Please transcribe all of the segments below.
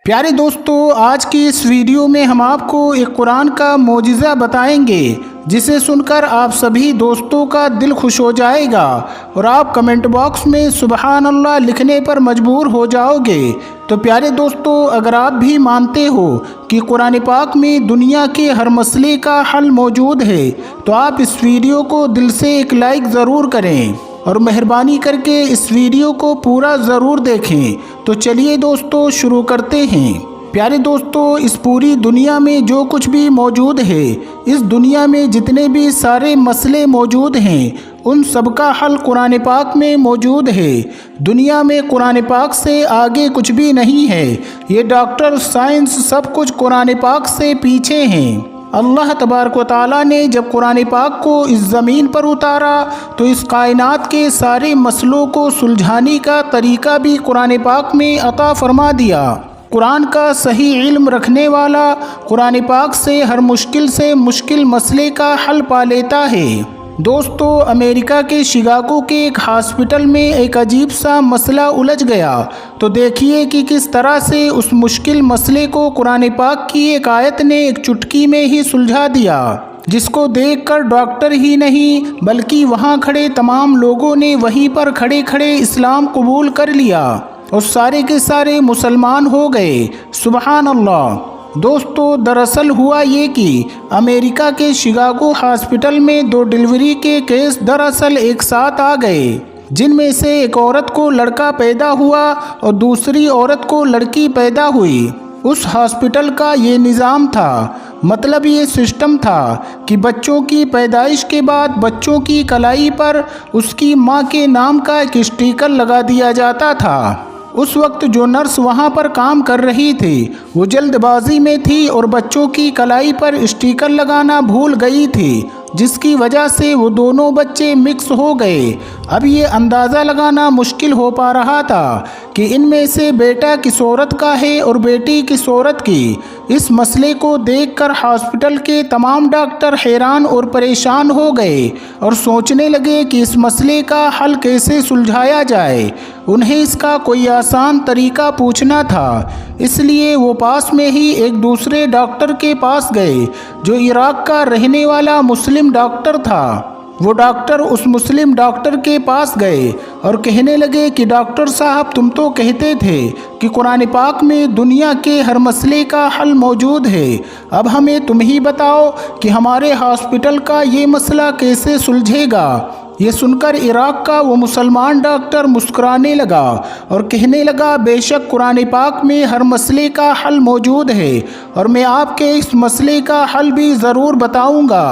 پیارے دوستو، آج کی اس ویڈیو میں ہم آپ کو ایک قرآن کا معجزہ بتائیں گے جسے سن کر آپ سبھی دوستوں کا دل خوش ہو جائے گا اور آپ کمنٹ باکس میں سبحان اللہ لکھنے پر مجبور ہو جاؤ گے۔ تو پیارے دوستو، اگر آپ بھی مانتے ہو کہ قرآن پاک میں دنیا کے ہر مسئلے کا حل موجود ہے تو آپ اس ویڈیو کو دل سے ایک لائک ضرور کریں اور مہربانی کر کے اس ویڈیو کو پورا ضرور دیکھیں۔ تو چلیے دوستو شروع کرتے ہیں۔ پیارے دوستو، اس پوری دنیا میں جو کچھ بھی موجود ہے، اس دنیا میں جتنے بھی سارے مسئلے موجود ہیں، ان سب کا حل قرآن پاک میں موجود ہے۔ دنیا میں قرآن پاک سے آگے کچھ بھی نہیں ہے۔ یہ ڈاکٹر، سائنس، سب کچھ قرآن پاک سے پیچھے ہیں۔ اللہ تبارک و تعالیٰ نے جب قرآن پاک کو اس زمین پر اتارا تو اس کائنات کے سارے مسئلوں کو سلجھانے کا طریقہ بھی قرآن پاک میں عطا فرما دیا۔ قرآن کا صحیح علم رکھنے والا قرآن پاک سے ہر مشکل سے مشکل مسئلے کا حل پا لیتا ہے۔ دوستو، امریکہ کے شکاگو کے ایک ہاسپٹل میں ایک عجیب سا مسئلہ الجھ گیا تو دیکھیے کہ کس طرح سے اس مشکل مسئلے کو قرآن پاک کی ایک آیت نے ایک چٹکی میں ہی سلجھا دیا، جس کو دیکھ کر ڈاکٹر ہی نہیں بلکہ وہاں کھڑے تمام لوگوں نے وہیں پر کھڑے کھڑے اسلام قبول کر لیا اور سارے کے سارے مسلمان ہو گئے۔ سبحان اللہ۔ دوستو، دراصل ہوا یہ کہ امریکہ کے شکاگو ہاسپٹل میں دو ڈیلیوری کے کیس دراصل ایک ساتھ آ گئے، جن میں سے ایک عورت کو لڑکا پیدا ہوا اور دوسری عورت کو لڑکی پیدا ہوئی۔ اس ہاسپٹل کا یہ نظام تھا، مطلب یہ سسٹم تھا کہ بچوں کی پیدائش کے بعد بچوں کی کلائی پر اس کی ماں کے نام کا ایک اسٹیکر لگا دیا جاتا تھا۔ اس وقت جو نرس وہاں پر کام کر رہی تھی وہ جلد بازی میں تھی اور بچوں کی کلائی پر اسٹیکر لگانا بھول گئی تھی، جس کی وجہ سے وہ دونوں بچے مکس ہو گئے۔ اب یہ اندازہ لگانا مشکل ہو پا رہا تھا کہ ان میں سے بیٹا کس عورت کا ہے اور بیٹی کس عورت کی۔ اس مسئلے کو دیکھ کر ہاسپٹل کے تمام ڈاکٹر حیران اور پریشان ہو گئے اور سوچنے لگے کہ اس مسئلے کا حل کیسے سلجھایا جائے۔ انہیں اس کا کوئی آسان طریقہ پوچھنا تھا، اس لیے وہ پاس میں ہی ایک دوسرے ڈاکٹر کے پاس گئے جو عراق کا رہنے والا مسلم ڈاکٹر تھا۔ وہ ڈاکٹر اس مسلم ڈاکٹر کے پاس گئے اور کہنے لگے کہ ڈاکٹر صاحب، تم تو کہتے تھے کہ قرآن پاک میں دنیا کے ہر مسئلے کا حل موجود ہے، اب ہمیں تم ہی بتاؤ کہ ہمارے ہاسپٹل کا یہ مسئلہ کیسے سلجھے گا۔ یہ سن کر عراق کا وہ مسلمان ڈاکٹر مسکرانے لگا اور کہنے لگا، بے شک قرآن پاک میں ہر مسئلے کا حل موجود ہے اور میں آپ کے اس مسئلے کا حل بھی ضرور بتاؤں گا۔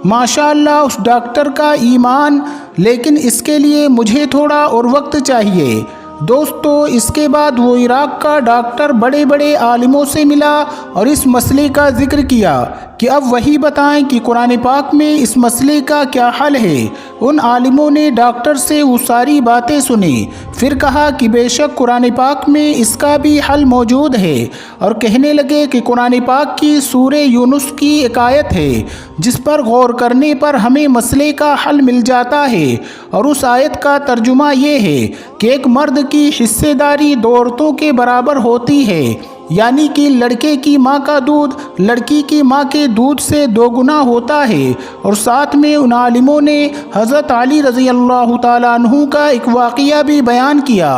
ماشاءاللہ اس ڈاکٹر کا ایمان، لیکن اس کے لیے مجھے تھوڑا اور وقت چاہیے۔ دوستو، اس کے بعد وہ عراق کا ڈاکٹر بڑے بڑے عالموں سے ملا اور اس مسئلے کا ذکر کیا کہ اب وہی بتائیں کہ قرآن پاک میں اس مسئلے کا کیا حل ہے۔ ان عالموں نے ڈاکٹر سے وہ ساری باتیں سنی، پھر کہا کہ بے شک قرآن پاک میں اس کا بھی حل موجود ہے اور کہنے لگے کہ قرآن پاک کی سورہ یونس کی ایک آیت ہے جس پر غور کرنے پر ہمیں مسئلے کا حل مل جاتا ہے، اور اس آیت کا ترجمہ یہ ہے کہ ایک مرد کی حصے داری دو عورتوں کے برابر ہوتی ہے، یعنی کہ لڑکے کی ماں کا دودھ لڑکی کی ماں کے دودھ سے 2 گنا ہوتا ہے۔ اور ساتھ میں ان عالموں نے حضرت علی رضی اللہ تعالیٰ عنہ کا ایک واقعہ بھی بیان کیا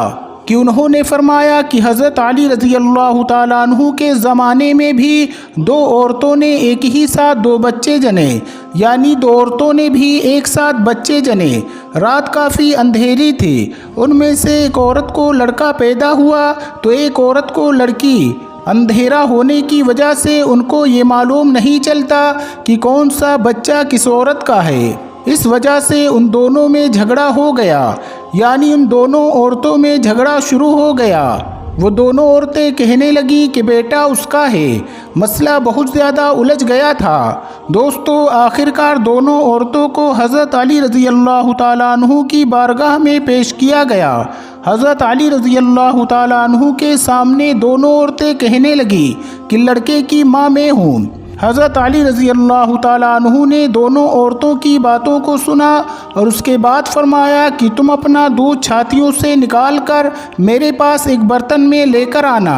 کہ انہوں نے فرمایا کہ حضرت علی رضی اللہ تعالیٰ عنہ کے زمانے میں بھی 2 عورتوں نے ایک ہی ساتھ 2 بچے جنے، یعنی 2 عورتوں نے بھی ایک ساتھ بچے جنے۔ رات کافی اندھیری تھی، ان میں سے ایک عورت کو لڑکا پیدا ہوا تو ایک عورت کو لڑکی۔ اندھیرا ہونے کی وجہ سے ان کو یہ معلوم نہیں چلتا کہ کون سا بچہ کس عورت کا ہے، اس وجہ سے ان دونوں میں جھگڑا ہو گیا، یعنی ان دونوں عورتوں میں جھگڑا شروع ہو گیا۔ وہ دونوں عورتیں کہنے لگی کہ بیٹا اس کا ہے۔ مسئلہ بہت زیادہ الجھ گیا تھا۔ دوستو، آخرکار دونوں عورتوں کو حضرت علی رضی اللہ تعالیٰ عنہ کی بارگاہ میں پیش کیا گیا۔ حضرت علی رضی اللہ تعالیٰ عنہ کے سامنے دونوں عورتیں کہنے لگی کہ لڑکے کی ماں میں ہوں۔ حضرت علی رضی اللہ تعالیٰ عنہ نے دونوں عورتوں کی باتوں کو سنا اور اس کے بعد فرمایا کہ تم اپنا دودھ چھاتیوں سے نکال کر میرے پاس ایک برتن میں لے کر آنا۔